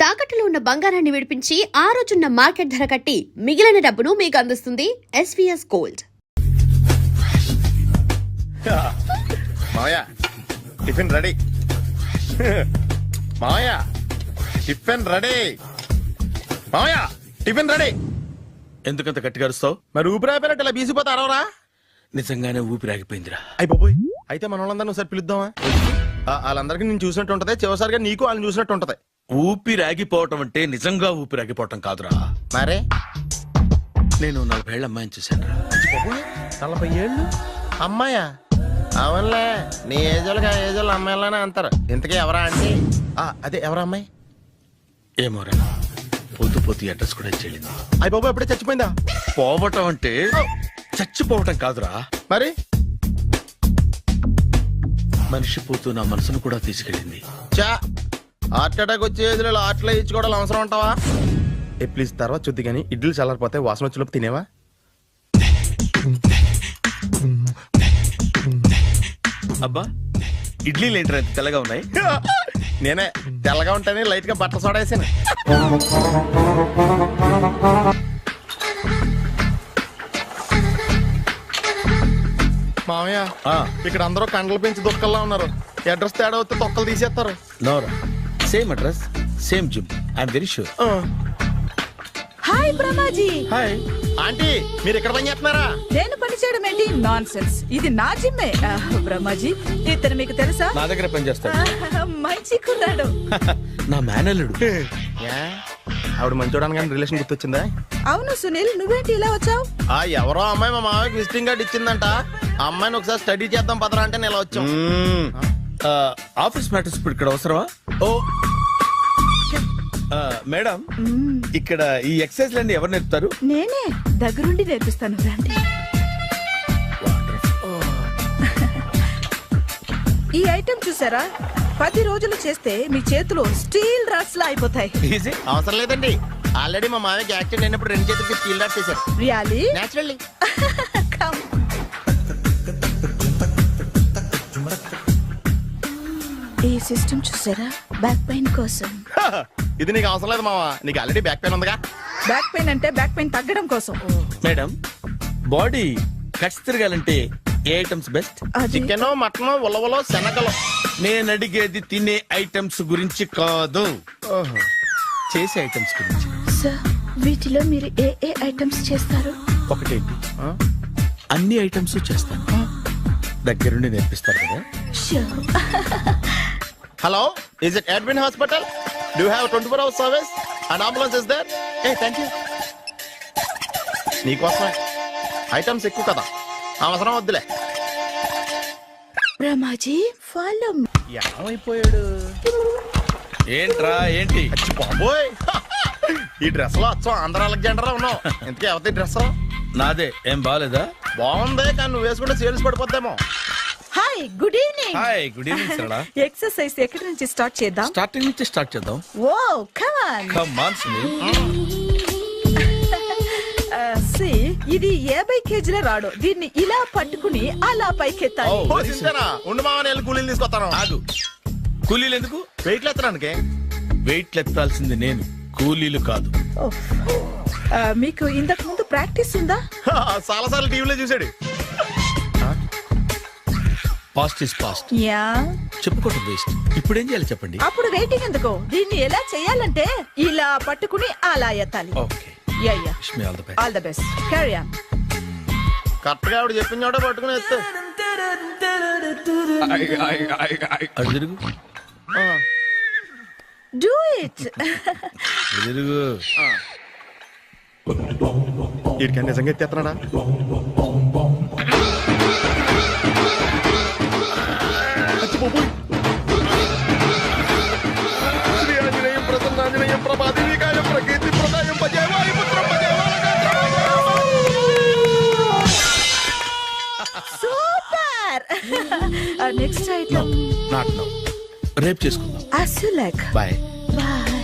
తాకట్టులో ఉన్న బంగారాన్ని విడిపించి ఆ రోజున్న మార్కెట్ ధర కట్టి మిగిలిన డబ్బును మీకు అందిస్తుంది ఎస్వీఎస్ గోల్డ్. మావయ్య టిఫిన్ రెడీ. మావయ్య టిఫిన్ రెడీ. మావయ్య టిఫిన్ రెడీ. ఎందుకంత గట్టిగా అరుస్తావు? మరి ఊపిరాయిపోయినట్టు ఇలా బీసిపోతారవరా? నిజంగానే ఊపిరాగిపోయిందిరా. అయిపోయి అయితే మన వాళ్ళందరినీ ఒకసారి పిలుద్దామా? వాళ్ళందరికీ నేను చూసినట్టు ఉంటది, చివరిసారిగా నీకు వాళ్ళని చూసినట్టు ఉంటది. ఊపిరాగిపోవటం అంటే నిజంగా ఊపిరాగిపోవటం కాదురా. మరే నేను 40 ఏళ్ల అమ్మాయిని చూశాను. 40 ఏళ్ళు అమ్మాయా? అవునులే, నీ ఏజోళ్ళకి ఆ ఏజోళ్ళు అమ్మాయిలానే అంటారు. ఇంతకీ ఎవరా అంటే అదే ఎవరా అమ్మాయి? ఏమోరా, పోతూ పోతూ అడ్రస్ కూడా చెల్లింది. అయిపోయి ఎప్పుడే చచ్చిపోయిందా? పోవటం అంటే చచ్చిపోవటం కాదురా, మరి మనిషి పోతూ నా మనసును కూడా తీసుకెళ్ళింది. చా హార్ట్ అటాక్ వచ్చే ఏజ్లో హార్ట్లో ఇచ్చుకోవడం అవసరం ఉంటావా? ప్లీజ్ తర్వాత చూద్ది కానీ ఇడ్లీ చల్లారిపోతే వాసన వచ్చేలోపు తినేవా? అబ్బా, ఇడ్లీలు ఏంట్రా ఇంత తెల్లగా ఉన్నాయి? నేనే తెల్లగా ఉంటానే లైట్ గా బట్టలు సోడేసాను. మామయ్య ఇక్కడ అందరూ కండలు పెంచి దుక్కల్లా ఉన్నారు. అడ్రస్ తేడా వస్తే తొక్కలు తీసేస్తారు. నోరా, same address same gym, I'm very sure. Hi Brahmaji. Hi aunty, మీరు ఇక్కడ పని చేస్తున్నారా? నేను పని చేయడం ఏంటి? నాన్ సెన్స్, ఇది నా జిమ్మే. బ్రహ్మాజీ, ఇతను మీకు తెలుసా? నా దగ్గర పని చేస్తాడు. మంచి కుర్రాడు. నా మేనల్లుడు. ఆవిడ మంచోడానికి కానీ రిలేషన్ గుర్తొచ్చిందా? అవును సునీల్, నువ్వేంటి ఇలా వచ్చావు? ఎవరో అమ్మాయి మా మామయ్యకి విజిటింగ్ కార్డు ఇచ్చిందంట. ఆ అమ్మాయిని ఒకసారి స్టడీ చేద్దాం పదరా అంటే నేను ఇలా వచ్చాం. ఆఫీస్ మ్యాటర్స్ ఇప్పుడు ఇక్కడ అవసరమా? ఓ మేడం, ఇక్కడ ఈ ఎక్సర్సైజ్ లన్నీ ఎవరు నేర్పుతారు? నేనే దగ్గరుండి నేర్పిస్తాను, రండి. ఈ ఐటెం చూసారా? 10 రోజులు చేస్తే మీ చేతులు స్టీల్ రాట్స్ లా అయిపోతాయి. అవసరం లేదండి, ఆల్రెడీ మా మామయ్యకి యాక్సిడెంట్ అయినప్పుడు 2 చేతులకి స్టీల్ డాట్ చేశారు. రియల్లీ? నేచురల్లీ. కమ్. ఈ సిస్టమ్ చూసారా? బ్యాక్ పెయిన్ కోసం. ఇది నీకు అవసరం లేదు మావా, నీకు ఆల్రెడీ బ్యాక్ పెయిన్ ఉందిగా. బ్యాక్ పెయిన్ అంటే బ్యాక్ పెయిన్ తగ్గడం కోసం. మేడం, బాడీ కట్స్ తిరగాలంటే ఏ ఐటమ్స్ బెస్ట్? చికెన్, మటన్, ఉలవలో, శనగలు. నేను అడిగేది తినే ఐటమ్స్ గురించి కాదు, చేసే ఐటమ్స్ గురించి. సార్, వీటిలో మీరు ఏ ఏ ఐటమ్స్ చేస్తారు? ఒకటేంటి, అన్ని ఐటమ్స్ చేస్తాను. దగ్గరుండి నేర్పిస్తారు కదా. Hello, is it admin hospital? Do you have 24 hours service and ambulance is there? Thank you. నీకోసమే ఐటమ్స్ ఎక్కువ కదా, అవసరం వద్దులే. బ్రహ్మాజీ, ఫాలో. ఏమైపోయాడు? ఏంట్రా ఏంటి? బాబోయ్, ఈ డ్రెస్ లో వచ్చాం ఆంధ్ర అలెగ్జాండర్ ఉన్నావు. ఇంతకీ ఎవరి డ్రెస్? నాదే. ఏం బాగాలేదా? బాగుంది, కానీ నువ్వు వేసుకుంటే సేల్స్ పడిపోద్దేమో. Hi, good evening. Hi, good evening Sarala. Exercise ఎక్కడి నుంచి స్టార్ట్ చేద్దాం? స్టార్టింగ్ నుంచి స్టార్ట్ చేద్దాం. Oh come on. Come on Sunil. ఇది 50 కేజీల రాడు. దీన్ని ఇలా పట్టుకుని అలా పైకెత్తాలి. Oh. ఉండు మామ, నేను కూలీలు తీసుకొస్తాను. ఆగు, కూలీలు ఎందుకు? వెయిట్ ఎత్తడానికి. వెయిట్ ఎత్తాల్సింది నేను, కూలీలు కాదు. మీకు ఇంతకు ముందు ప్రాక్టీస్ ఉందా? చాలా సార్లు టీవీలో చూసాడు. Past is past, yeah. చెప్పుకోవటం వేస్ట్. ఇప్పుడు ఏం చేయాలి చెప్పండి? అప్పుడు వెయిటింగ్ ఎందుకు? దీన్ని ఎలా చేయాలంటే ఇలా పట్టుకుని అలా ఎత్తాలి. Okay, ya ya. Wish me all the best. All the best. Carry on. Correct గా ఆవిడ చెప్పిన చోట పట్టుకుని ఎత్తు. అటు తిరుగు, డూ ఇట్. అటు తిరుగు. వీడికి నిజంగా ఎత్తేస్తున్నాడా? Super. Next item not now, రేపు చేసుకుందాం. as you like. Bye. Bye.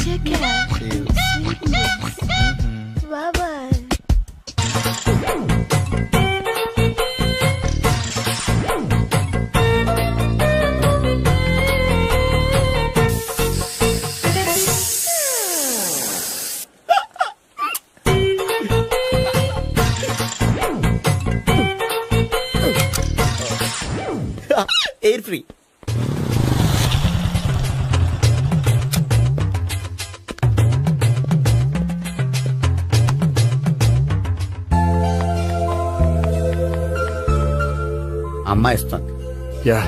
Take care. Bye bye. Air free. అమ్మాయి ఇస్తుంది. యా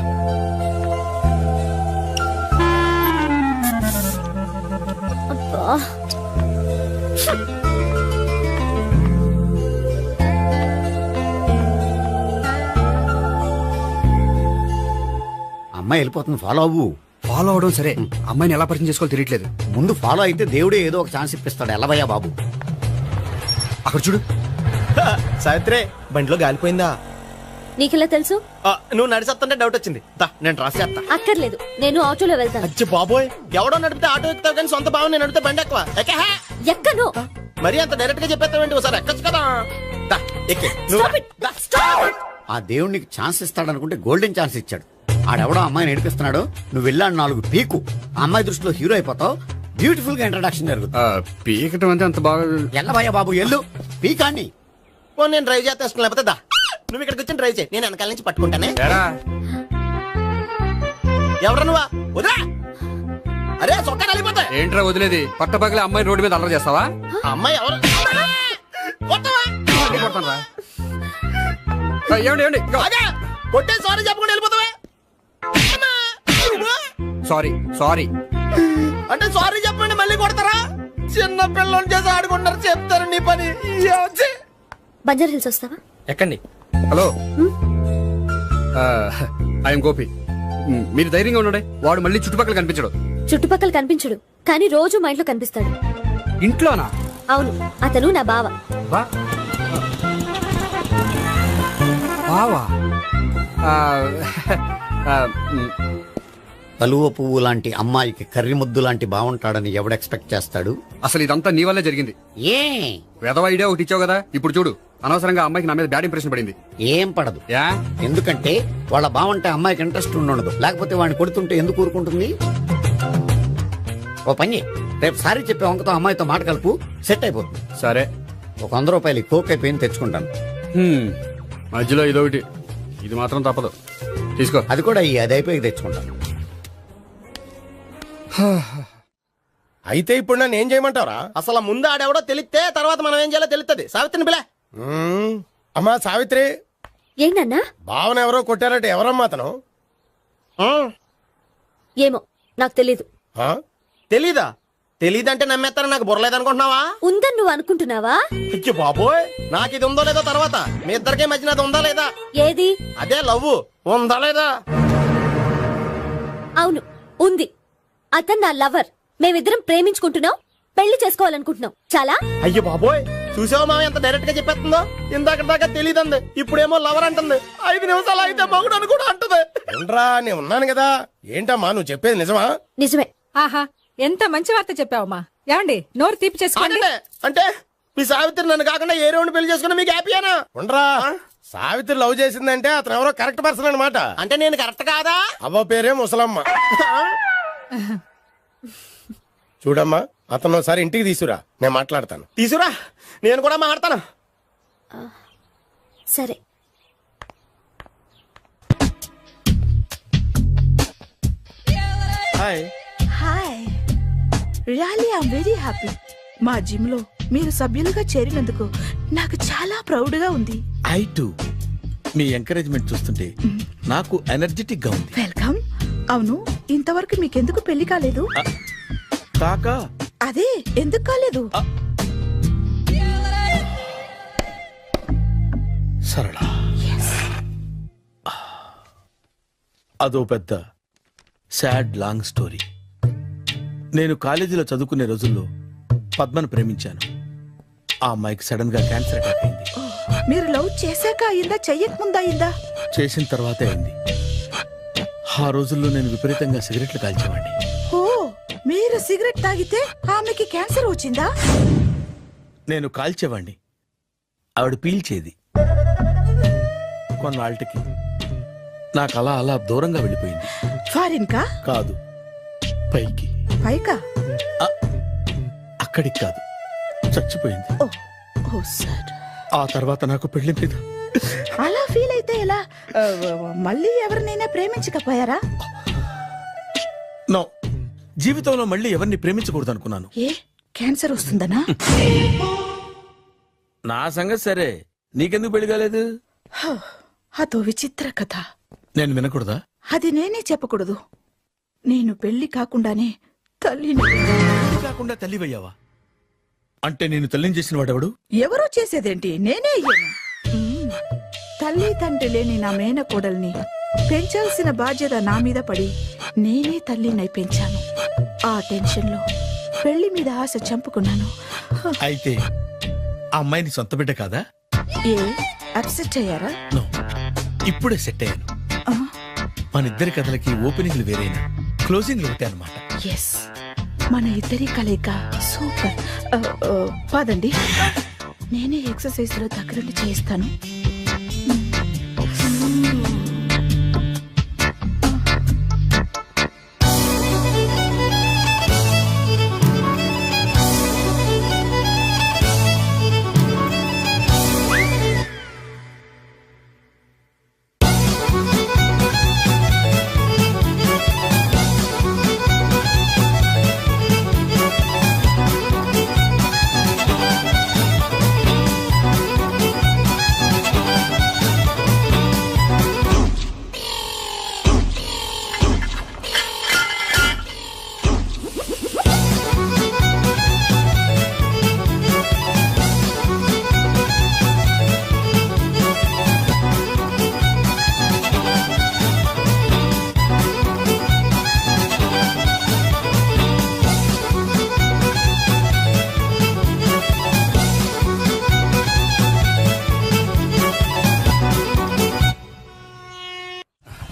అమ్మాయి వెళ్ళిపోతుంది, ఫాలో అవ్వు. ఫాలో అవడం సరే, అమ్మాయిని ఎలా పరిచయం చేసుకోవాలో తెలియట్లేదు. ముందు ఫాలో అయితే దేవుడే ఏదో ఒక ఛాన్స్ ఇప్పిస్తాడు. ఎలవయ్యా బాబు. అక్కడ చూడు. సావిత్రి బండిలో గాలిపోయిందా? నీకెలా తెలుసు? నువ్వు నడిచేస్తుంటే డౌట్ వచ్చింది. దా, నేను డ్రాస్ చేస్తా. అక్కర్లేదు, నేను ఆటోలో వెళ్తాను. అచ్చి బాబోయ్, ఎవడో నడిపితే ఆటో ఎక్కుతావు కానీ సొంత భావం నేను నడిపితే బండి ఎక్కువ. ఎక్కహా? ఎక్కను. మరి అంత డైరెక్ట్ గా చెప్పేస్తావేంటి? ఒకసారి ఎక్కొచ్చు కదా. దా, ఎక్కే. నువ్వు Stop it. The, stop it. ఆ దేవుడికి ఛాన్స్ ఇస్తాడనుకుంటే గోల్డెన్ ఛాన్స్ ఇచ్చాడు. ఆడెవడో అమ్మాయిని నడిపిస్తున్నాడు, నువ్వు వెళ్ళాడు 4 పీకు. ఆ అమ్మాయి దృష్టిలో హీరో అయిపోతావు. బ్యూటిఫుల్ గా ఇంట్రడక్షన్ జరుగుతుంది. పీకటం అంటే అంత బాగా. ఎల్లవయ్యా బాబు, ఎల్లు పీకాన్ని. ఓ, నేను డ్రైవ్ చేస్తాను. లేకపోతే దా, నువ్వు ఇక్కడికి వచ్చి డ్రైవ్ చేయి, నేను వెనకాల నుంచి పట్టుకుంటానే. ఎవరు నువ్వా? వదిలా. అరే చొక్కా కలిపోతా. ఏంట్రా వదిలేది? పట్టపగలే అమ్మాయి రోడ్డు మీద అల్లరి చేస్తావా? అమ్మాయి ఎవరు? కొట్టవా? కొడతానురా. ఏమండి ఏమండి? అదే, కొట్టే సారీ చెప్పకుండా వెళ్ళిపోతావా? Sorry sorry. అంటే సారీ చెప్పండి మళ్ళీ కొడతారా? చిన్న పిల్లలు చేసి ఆడుకుంటారు, చెప్తారు నీ పని. బంజారా హిల్స్ వస్తావా? ఎక్కండి. Hello, I'm Gopi. మీరు ధైర్యంగా ఉండండి. వాడు మళ్ళీ చుట్టుపక్కల కనిపించడు. చుట్టుపక్కల కనిపించడు, కానీ రోజు మా ఇంట్లో కనిపిస్తాడు. ఇంట్లోనా? అవును, అతను నా బావ. బావా? కలువ పువ్వు లాంటి అమ్మాయికి కర్రి ముద్దు లాంటి బాగుంటాడని ఎవడు ఎక్స్పెక్ట్ చేస్తాడు? అసలు ఇదంతా నీ వల్లే జరిగింది. ఏ వెధవ ఐడియా ఒకటి ఇచ్చావు కదా. ఇప్పుడు చూడు, అనవసరంగా అమ్మాయికి నా మీద బ్యాడ్ ఇంప్రెషన్ పడింది. ఏం పడదు. యా? ఎందుకంటే వాళ్ళ బాగుంటే అమ్మాయికి ఇంట్రెస్ట్ ఉండదు. లేకపోతే వాడిని కొడుతుంటే ఎందుకు ఊరుకుంటుంది? ఓ పని, రేపు సారీ చెప్పే వంకతో అమ్మాయితో మాట కలుపు, సెట్ అయిపోతుంది. సరే. ఒక 100 రూపాయలు కోక్ అయిపోయింది, తెచ్చుకుంటాను. మధ్యలో ఇదొకటి, ఇది మాత్రం తప్పదు. తీసుకో. అది కూడా అది అయిపోయి తెచ్చుకుంటాను. అయితే ఇప్పుడు నన్ను ఏం చేయమంటావరా? అసలు ముందు ఆడెవడో తెలిస్తే తర్వాత మనం ఏం చేయాలో తెలుస్తుంది. సావిత్రిని పిల్ల. అమ్మా సావిత్రి, ఏంటన్నా? భావన ఎవరో కొట్టారట. ఎవరమ్మా అతను? ఏమో, నాకు తెలీదు. ఆ? తెలీదా? తెలీదంటే నమ్మేస్తారని నాకు బుర్రలేదనుకుంటున్నావా? ఉందని నువ్వు అనుకుంటున్నావా? అయ్యో బాబోయ్, నాకు ఇది ఉందో లేదో తర్వాత. మీ ఇద్దరికే మధ్యన అది ఉందా లేదా? ఏది? అదే లవ్ ఉందా లేదా? అవును, ఉంది. అతను నా లవర్. మేమిద్దరం ప్రేమించుకుంటున్నాం, పెళ్లి చేసుకోవాలనుకుంటున్నాం. చాలా. అయ్యో బాబోయ్, చూసావా మామ ఎంత డైరెక్ట్ గా చెప్పేస్తుందో? ఇందాక దాకా తెలియదండి, ఇప్పుడేమో లవర్ అంటుంది. 5 నిమిషాలు అయితే మగుడు అని కూడా అంటుంది. ఏంట్రా, నేను ఉన్నాను కదా. ఏంటమ్మా నువ్వు చెప్పేది నిజమా? నిజమే. ఆహా, ఎంత మంచి వార్త చెప్పావమ్మా. ఏమండి, నోరు తీపి చేసుకోండి. అంటే మీ సావిత్రి నన్ను కాకుండా ఏ రౌండ్ పెళ్లి చేసుకున్నా మీకు హ్యాపీయేనా? ఉండరా, సావిత్రి లవ్ చేసిందంటే అతను ఎవరో కరెక్ట్ పర్సన్ అనమాట. అంటే నేను కరెక్ట్ కాదా? అవ్వ పేరే ముసలమ్మ. చూడమ్మా, అతను ఒకసారి ఇంటికి తీసుకురా, నేను మాట్లాడతాను. తీసురా, నేను కూడా మాట్లాడతాను. సరే. Hi. Hi, really I'm very happy. మా జిమ్ లో మీరు సభ్యులుగా చేరినందుకు నాకు చాలా ప్రౌడ్ గా ఉంది. ఐ టు మీ ఎంకరేజ్మెంట్ చూస్తుంటే నాకు ఎనర్జెటిక్ గా ఉంది. వెల్కమ్. అవును, ఇంతవరకు మీకెందుకు పెళ్లి కాలేదు? కాకా అదే, ఎందుకు కాలేదు? సరళ, అదో పెద్ద సాడ్ లాంగ్ స్టోరీ. నేను కాలేజీలో చదువుకునే రోజుల్లో పద్మను ప్రేమించాను. ఆ అమ్మాయికి సడన్ గా క్యాన్సర్ అటాక్ అయింది. మీరు లవ్ చేశాక అయిందా, చెయ్యక ముందా అయిందా? చేసిన తర్వాతే అయింది. ఆ రోజుల్లో నేను విపరీతంగా సిగరెట్లు కాల్చేవాడిని. ఓ, మీరు సిగరెట్ తాగితే ఆమెకి క్యాన్సర్ వచ్చిందా? నేను కాల్చేవాణ్ణి, ఆవిడ పీల్చేది. కొన్నాళ్ళకి నాకు అలా అలా దూరంగా వెళ్ళిపోయింది. ఫారిన్ కా? కాదు, పైకి. పైకా? అక్కడికి కాదు, చచ్చిపోయింది. ఓ సార్. ఆ తర్వాత నాకు పెళ్లి మీద అలా ఫీల్ అయితే ఎలా మళ్ళీ ఎవరినైనా ప్రేమించకపోయారా? నో, జీవితంలో మళ్ళీ ఎవరిని ప్రేమించకూడదు అనుకున్నాను. ఏ క్యాన్సర్ వస్తుందనా? నా సంగతి సరే, నీకెందుకు పెళ్లి కాలేదు? హ, అదో విచిత్ర కథ. నేను వినకూడదా? అది నేనే చెప్పకూడదు. నేను పెళ్లి కాకుండానే తల్లిని. పెళ్లి కాకుండా తల్లివయ్యావా? అంటే నేను తల్లిని చేసిన వాడెవడు? ఎవరో చేసేదేంటి, నేనే అయ్యాను. తల్లి తండ్రి లేని నా మేనకోడల్ని పెంచాల్సిన బాధ్యత నా మీద పడి నేనే తల్లినై పెంచాను. ఆ టెన్షన్లో పెళ్లి మీద ఆశ చంపుకున్నాను. అయితే ఆ అమ్మాయిని సొంత బిడ్డ కాదా? ఏ అప్సెట్ అయ్యారా? నో, ఇప్పుడే సెట్ అయ్యాను. ఆ, మన ఇద్దరి కథలకి ఓపెనింగ్లు వేరైనా క్లోజింగ్లు ఒకటే అనమాట. ఎస్, మన ఇద్దరి కలయిక సూపర్. పదండి, నేనే ఎక్సర్సైజ్ లో దగ్గరుండి చేయిస్తాను.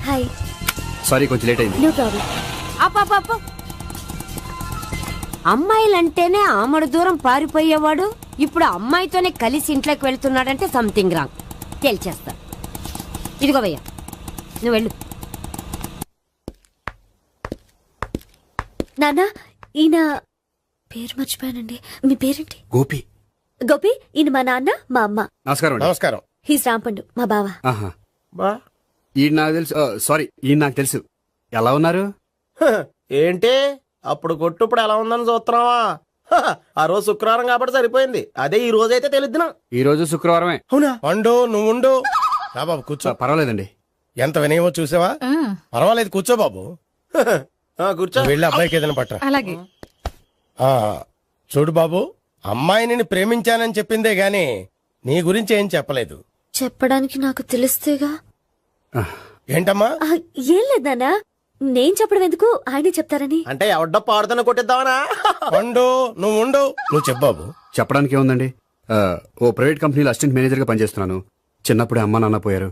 హాయ్. సారీ, కొంచెం లేట్ అయింది. No problem. అప్ప అమ్మాయిలంటేనే ఆమడు దూరం పారిపోయేవాడు ఇప్పుడు అమ్మాయితోనే కలిసి ఇంట్లోకి వెళ్తున్నాడంటే సంథింగ్ రాంగ్. తేల్చేస్తా. ఇదిగో భయ్యా, నువ్వు వెళ్ళు. నానా, ఈయన పేరు మర్చిపోయానండి. మీ పేరేంటి? గోపి. గోపి, ఈయన మా నాన్న, మా అమ్మ. నమస్కారం అండి. నమస్కారం. హీస్ రాంపండు, మా బావ. ఆహా. బా ఈయన నాకు తెలుసు. సారీ, ఈయన నాకు తెలుసు. ఎలా ఉన్నారు? హ, ఏంటి అప్పుడు కొట్టు ఇప్పుడు ఎలా ఉందని చూస్తున్నావా? హ, ఆ రోజు శుక్రవారం కాబట్టి సరిపోయింది. అదే ఈ రోజు అయితే తెలిద్దునా. ఈ రోజు శుక్రవారమే. అవునా? వండు, నువ్వు ఉండు. రా బాబు కూర్చో. పర్వాలేదండి. ఎంత వినయమో చూసావా? పర్వాలేదు, కూర్చో బాబు. హ, ఆ, కూర్చో. వెళ్ళి అబ్బాయికి ఏదైనా పట్టరా. అలాగే. ఆ, చూడు బాబు, అమ్మాయి నిన్ను ప్రేమించానని చెప్పిందే గాని నీ గురించి ఏం చెప్పలేదు. చెప్పడానికి నాకు తెలిస్తేగా. ఏంటమ్మా? ఆ, ఏం లేదు నాన్నా, నేను చెప్పడం ఎందుకు, ఆయనే చెప్తారని. అంటే ఎవడ్డో పాడుతున్న కొట్టిద్దామనా? వండు, నువ్వు ఉండు. నువ్వు చెప్పు బాబు. చెప్పడానికి ఏముందండి, ఓ ప్రైవేట్ కంపెనీలో అసిస్టెంట్ మేనేజర్ గా పనిచేస్తున్నాను. చిన్నప్పుడే అమ్మ నాన్న పోయారు.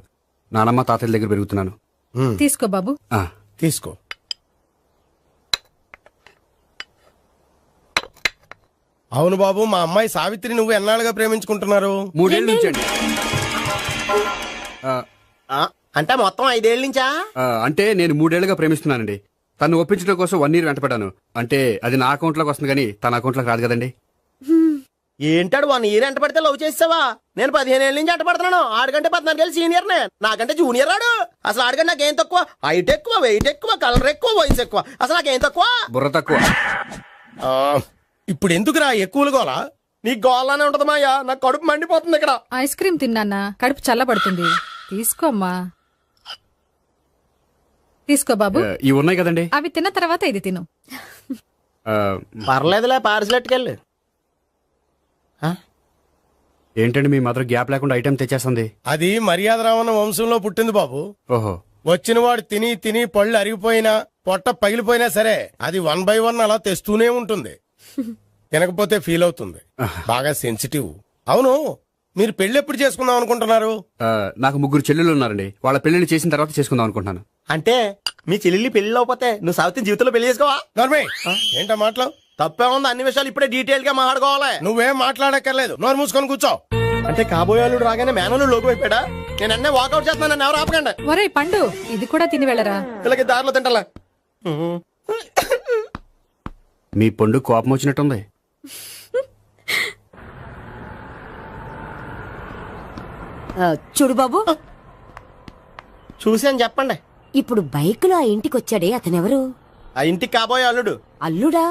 నానమ్మ తాతయ్య దగ్గర పెరుగుతున్నాను. తీసుకో బాబు. ఆ, తీసుకో. అవును బాబు, మా అమ్మాయి సావిత్రి నువ్వు ఎన్నాళ్ళుగా ప్రేమించుకుంటున్నారు? 3 ఏళ్ళ నుంచి అండి. అంటే మొత్తం 5 ఏళ్ళ నుంచా? అంటే నేను 3 ఏళ్లుగా ప్రేమిస్తున్నానండి. తను ఒప్పించడం కోసం 1 year వెంటపడ్డాను. అంటే అది నా అకౌంట్ లోకి వస్తుంది కానీ తన అకౌంట్ లోకి రాదు కదండి. ఏంటాడు 1 year ఎంట పడితే లవ్ చేసావా? నేను 15 ఏళ్ళ నుంచి ఎంట పడుతున్నాను. ఆడికంటే 14 ఏళ్ళు సీనియర్ నే, నాకంటే జూనియర్ ఆడు. అసలు ఆడికంటే నాకేం తక్కువ? హైట్ ఎక్కువ, వెయిట్ ఎక్కువ, కలర్ ఎక్కువ, వయసు ఎక్కువ. అసలు నాకేం తక్కువ? బుర్ర తక్కువ. ఇప్పుడు ఎందుకురా ఎక్కువలు గోలా? నీకు గోలానే ఉంటది మాయా. నాకు కడుపు మండిపోతుంది ఇక్కడ. ఐస్ క్రీమ్ తిన్నానా, కడుపు చల్లబడుతుంది. తీసుకోమ్మా, తీసుకో బాబు. ఇవి ఉన్నాయి కదండి. అవి తిన్న తర్వాత ఇది తిను. పర్లేదులే, పార్సిలెట్కెళ్ళి. ఏంటండి మీ మదర్ గ్యాప్ లేకుండా ఐటెం తెచ్చేస్తుంది? అది మర్యాద రావణ వంశంలో పుట్టింది బాబు. ఓహో. వచ్చినవాడు తిని తిని పళ్ళు అరిగిపోయినా పొట్ట పగిలిపోయినా సరే అది 1 by 1 అలా తెస్తూనే ఉంటుంది. తినకపోతే ఫీల్ అవుతుంది. బాగా సెన్సిటివ్. అవును, మీరు పెళ్లి ఎప్పుడు చేసుకుందాం అనుకుంటున్నారు? నాకు 3 చెల్లెళ్ళు ఉన్నారండి. వాళ్ళ పెళ్లిళ్ళు చేసిన తర్వాత చేసుకుందాం అనుకుంటున్నాను. అంటే మీ చెల్లెల్ని పెళ్లి లేకపోతే నువ్వు సావిత్రి జీవితంలో పెళ్లి చేసుకోవా? నోర్మే, ఏంటా మాటలు? తప్పే ఉంది. అన్ని విషయాలు ఇప్పుడే డీటెయిల్ గా మాట్లాడుకోవాలి. నువ్వేం మాట్లాడక్కర్లేదు, నోరు మూసుకొని కూర్చో. అంటే కాబోయేవాళ్ళు రాగానే మేనలు లోకి అయిపోయాడా? నేను అన్నీ వాకౌట్ చేస్తున్నాను, నన్ను ఎవరు ఆపకండి. ఒరే పండు, ఇది కూడా తిని వెళ్ళరా. వీళ్ళకి దారిలో తింటలా. మీ పండు కోపం వచ్చినట్టుంది. చూడు బాబు, చూసాను చెప్పండి. ఇప్పుడు బైక్ లో ఆ ఇంటికి వచ్చాడే అతనెవరు? ఆ ఇంటికి కాబోయే అల్లుడు. అల్లుడా?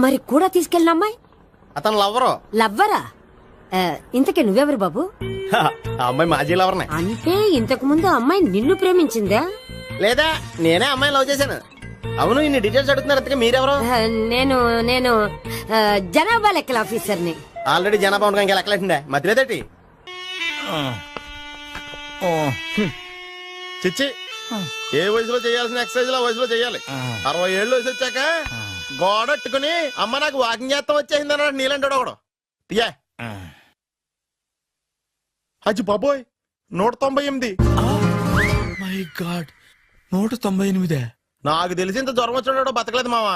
మరి కూడా తీసుకెళ్ళిన అమ్మాయి? అతను లవ్వరు. లవ్వరా? ఇంతకీ నువ్వెవరు బాబు? ఆ అమ్మాయి మాజీ లవర్నే. అంటే ఇంతకు ముందు అమ్మాయి నిన్ను ప్రేమించిందా? లేదా నేనే అమ్మాయిని లవ్ చేశాను. అవును, ఇన్ని డీటెయిల్స్ అడుగుతున్నారు. అంతగా మీరెవరు? నేను నేను జనాభా లెక్కల ఆఫీసర్ని. ఆల్రెడీ జనాభా ఉండగా ఇంకా లెక్కలేటండే మధ్యలేదేటి. చిచ్చి, ఏ వయసులో చేయాల్సిన ఎక్సర్సైజ్ ఆ వయసులో చేయాలి. 60 ఏళ్ళు వయసు వచ్చాక గోడట్టుకుని అమ్మ నాకు వాకింగ్ చేస్తాం వచ్చేసింది అన్నాడు నీలంటాడు ఒకడు. తీయా అజ్జి బాబోయ్, 198. My God, 198. నాకు తెలిసి ఇంత జ్వరం వచ్చాడో బతకలేదు మావా.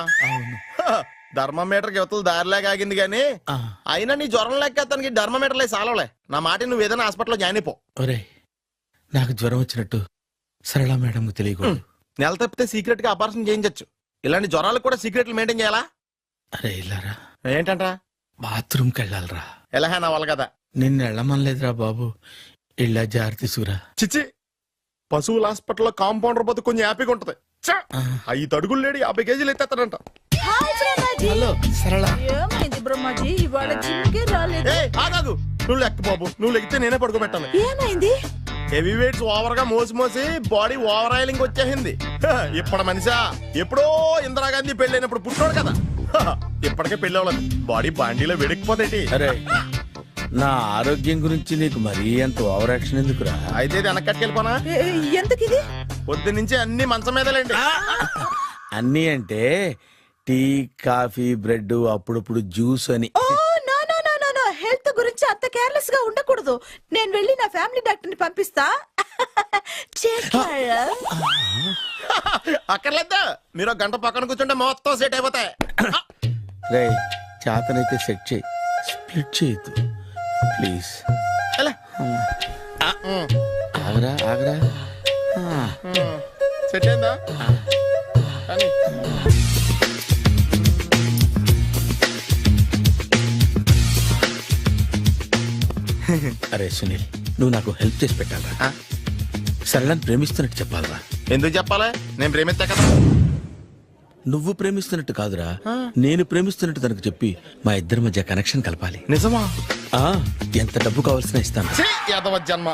థర్మోమీటర్ యువతలు దారిలాగా ఆగింది గానీ అయినా నీ జ్వరం లెక్క అతనికి థర్మోమీటర్లే సాలవలే. నా మాట నువ్వు ఏదైనా హాస్పిటల్లో జాయిన్ అయిపో. ఒరే, నాకు జ్వరం వచ్చినట్టు సరళ మేడం తెలియకూడదు. నెల తప్పితే సీక్రెట్ గా ఆపరేషన్ చేయించచ్చు. ఇలాంటి జ్వరాలకు కూడా సీక్రెట్లు మెయింటైన్ చేయాలా? అరే ఇల్లారా, ఏంటంటరా? బాత్రూమ్కి వెళ్ళాలరా. ఎలా నా వాళ్ళ కదా. నిన్ను వెళ్ళమనలేదురా బాబు, ఇళ్ళ జారి తీసుకురా. చిచ్చి, పశువుల హాస్పిటల్లో కాంపౌండర్ బతు కొంచెం హ్యాపీగా ఉంటది. 5 అడుగులు లేడి 50 కేజీలు ఎత్తేస్తాడంట. హలో సరళ. ఏమైంది బ్రహ్మాజీ, ఇవాళ జిమ్కే రాలేదు? ఆగాదు, నువ్వు లెక్క బాబు. నువ్వు లెక్కితే నేనే పడుకోబెట్టాను. ఏమైంది? హెవీ వెయిట్స్ ఓవర్ గా మోసి బాడీ ఓవర్ ఆయిలింగ్ వచ్చేసింది. ఇప్పుడు మనిషా ఎప్పుడో ఇందిరాగాంధీ పెళ్ళైనప్పుడు పుట్టినోడు కదా. ఇప్పటికే పెళ్ళి అవ్వలేదు, బాడీ బాండీలో వెడికిపోతేటి. అరే, నా ఆరోగ్యం గురించి నీకు మరీ అంత ఓవర్ యాక్షన్ ఎందుకురా? అయితే వెనక్కట్టుకెళ్ళిపోనా? ఎందుకు ఇది? పొద్దు నుంచి అన్ని మంచం మీదలేండి. అన్నీ అంటే టీ, కాఫీ, బ్రెడ్, అప్పుడప్పుడు జ్యూస్ అని. Oh no no no no no, health గురించి అంత కేర్లెస్ గా ఉండకూడదు. నేను వెళ్ళి నా ఫ్యామిలీ డాక్టర్ ని పంపిస్తా. అక్కర్లేద్దా, మీరు 1 గంట పక్కన కూర్చుంటే మొత్తం సెట్ అయిపోతాయి. రే, చేతనైతే సెట్ చేయి, స్ప్లిట్ చేయొద్దు ప్లీజ్. ఆగరా ఆగరా. సెట్ అయిందా? కానీ అరే సునీల్, నువ్వు నాకు హెల్ప్ చేసి పెట్టాలరా. సరళని ప్రేమిస్తున్నట్టు చెప్పాలరా. ఎందుకు చెప్పాలి? నేను ప్రేమిస్తా కదా. నువ్వు ప్రేమిస్తున్నట్టు కాదురా, నేను ప్రేమిస్తున్నట్టు తనకు చెప్పి మా ఇద్దరి మధ్య కనెక్షన్ కలపాలి. నిజమా? ఎంత డబ్బు కావాల్సిన ఇస్తాను. యాదవ జన్మ.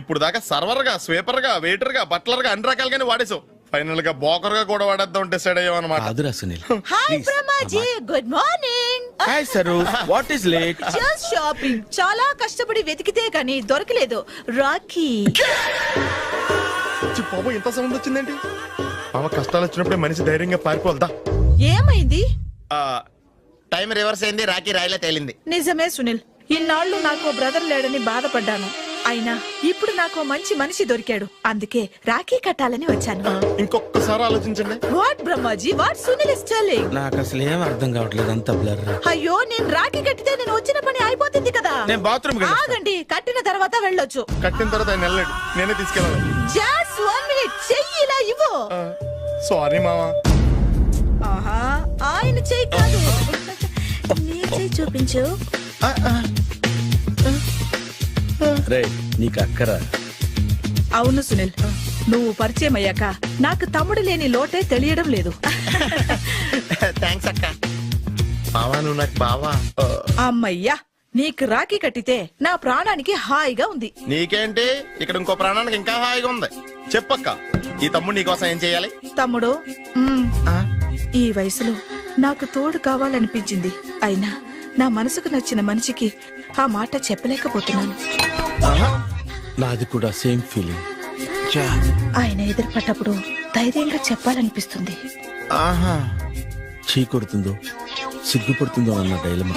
ఇప్పుడు దాకా సర్వర్ గా, స్వీపర్ గా, వెయిటర్ గా, బట్లర్ గా అన్ని రకాలుగానే వాడేసావు. ఫైనల్ గా బోకర్ గా కూడా వాడేద్దాం డిసైడ్ అయ్యాం అన్నమాట. కాదురా Sunil. Hi Brahmaji, good morning. Hi sir, what is late? Just shopping. చాలా కష్టపడి వెతికితే గానీ దొరకలేదు. రాఖీ. బాబు, ఇంత సౌండ్ వచ్చిందేంటి? మామ, కష్టాలు వచ్చినప్పుడే మనిషి ధైర్యంగా పారిపోదా. ఏమైంది? టైం రివర్స్ అయింది, రాఖీ రాయిలా తేలింది. నిజమే సునీల్, ఇన్నాళ్ళు నాకు బ్రదర్ లేడని బాధపడ్డాను. అయినా ఇప్పుడు నాకు మంచి మనిషి దొరికాడు. అందుకే రాఖీ కట్టాలని వచ్చాను. ఇంకొకసారి ఆలోచించండి. What Brahmaji, what Sunil is telling? నాకు అసలు ఏం అర్థం కావట్లేదు, అంత బ్లర్. అయ్యో, నేను రాఖీ కట్టితే నేను వచ్చిన పని అయిపోతుంది కదా. నేను బాత్రూమ్ ఆగండి, కట్టిన తర్వాత వెళ్ళొచ్చు. కట్టిన తర్వాత ఆయన వెళ్ళాడు, నేనే తీసుకెళ్ళాలి. జస్ట్ 1 మినిట్, చెయ్యి ఇలా ఇవ్వు. సారీ మావా. ఆహా, ఆయన చెయ్యి కాదు, నీ చెయ్యి చూపించు. రే, నీకు అక్కరా? అవును సునీల్, నువ్వు పరిచయం అయ్యాక నాకు తమ్ముడు లేని లోటే తెలియడం లేదు. థ్యాంక్స్ అక్క. మావా, నువ్వు నాకు బావా. అమ్మయ్యా, నీకు రాఖీ కట్టితే నా ప్రాణానికి హాయిగా ఉంది. నీకేంటి, ఇక్కడ ఇంకో ప్రాణానికి ఇంకా హాయిగా ఉంది. చెప్పక్క, ఈ తమ్ముడు నీకోసం ఏం చేయాలి? తమ్ముడు, ఈ వయసులో నాకు తోడు కావాలనిపించింది. అయినా నా మనసుకు నచ్చిన మనిషికి ఆ మాట చెప్పలేకపోతున్నాను. నాది కూడా సేమ్ ఫీలింగ్. ఆయన ఎదురుపడ్డప్పుడు ధైర్యంగా చెప్పాలనిపిస్తుంది. చీ కొడుతుందో సిగ్గుపడుతుందో అన్న డైలమా.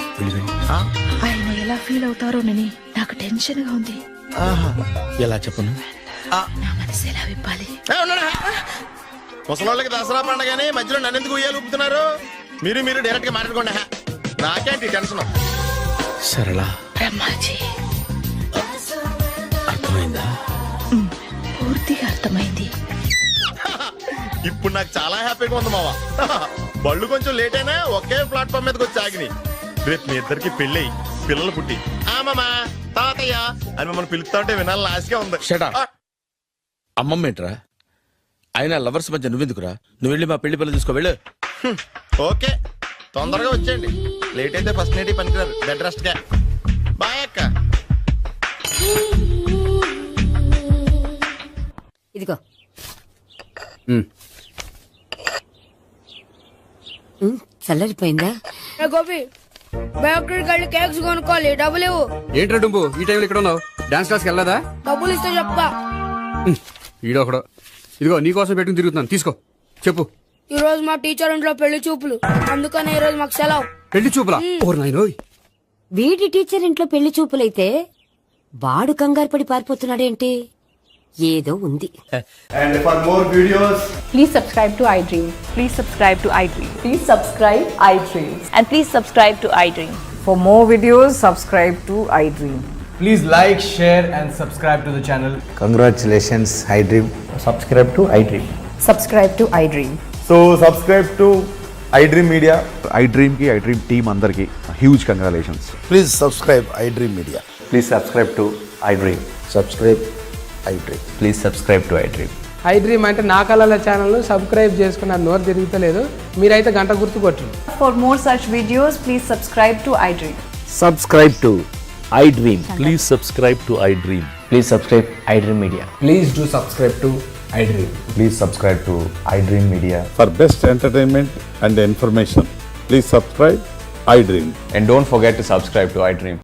ఆయన ఎలా ఫీల్ అవుతారోనని నాకు టెన్షన్ గా ఉంది. ఎలా చెప్పను? నా మనసు ఎలా విప్పాలి? ముసలోళ్ళకి దసరా పండగని మధ్యలో నన్ను ఎందుకు ఉయ్యాలు ఊపుతున్నారు? మీరు డైరెక్ట్ గా మాట్లాడుకోండి. నాకేంటి టెన్షన్? సరళ, బ్రహ్మాజీ, అర్థమైందా? పూర్తిగా అర్థమైంది. ఇప్పుడు నాకు చాలా హ్యాపీగా ఉంది మావా. బళ్ళు కొంచెం లేట్ అయినా ఒకే ప్లాట్ఫామ్ మీదకి వచ్చి ఆగినాయి. రేపు మీ ఇద్దరికి పెళ్ళి పిల్లలు పుట్టి మామా తాతయ్య అని మమ్మల్ని పిలుస్తా ఉంటే వినాలని ఆశగా ఉంది. Shut up. అమ్మమ్మ ఏంట్రా? అయినా లవర్స్ మధ్య నువ్వెందుకురా? నువ్వు వెళ్ళి మా పెళ్లి పిల్లలు తీసుకో వెళ్ళు. ఓకే, తొందరగా వచ్చేయండి. లేట్ అయితే ఫస్ట్ నైట్ పనికిరారు. బెడ్ రెస్ట్ గా. బాయ్ అక్క. ఇదిగో చల్లరిపోయిందా? గోపి బయోక్రెడిట్ కార్డు కేక్స్ కొనుక్కోవాలి, డబ్బులు ఇవ్వు. ఏంట్రా డుంబు ఈ టైంలో ఇక్కడ ఉన్నావు? డాన్స్ క్లాస్కి వెళ్ళదా? డబ్బులు ఇస్తే చెప్తా. ఈడొకడు. ఇదిగో నీకోసం పెట్టుకుని తిరుగుతున్నాను, తీసుకో. చెప్పు. ఈ రోజు మా టీచర్ ఇంట్లో పెళ్లి చూపులు, అందుకనే ఈ రోజు మాకు సెలవు. పెళ్లి చూపులా? ఓర్ నాయనోయ్. వీడి టీచర్ ఇంట్లో పెళ్లి చూపులైతే వాడు కంగారు పడి పారిపోతున్నాడేంటి? ఏదో ఉంది. And for more videos, Please subscribe to iDream. Please subscribe to iDream. Please subscribe iDream. And please subscribe to iDream. For more videos, subscribe to iDream. Please like, share and subscribe to the channel. Congratulations, iDream. Subscribe to iDream. Subscribe to iDream. So subscribe to iDream Media. iDream ki iDream team andarki huge congratulations. please subscribe iDream Media. Please subscribe to iDream. Subscribe iDream. Please subscribe to iDream. iDream అంటే నా కళల channel subscribe చేసుకున్న నోరు తిరుగుతలేదు. మీరైతే గంట గుర్తు కొట్టండి. For more such videos, please subscribe to iDream. Subscribe to iDream. Please subscribe to iDream. Please subscribe iDream Media. Please do subscribe to iDream. Please subscribe to iDream Media. For best entertainment and information, please subscribe iDream. And don't forget to subscribe to iDream.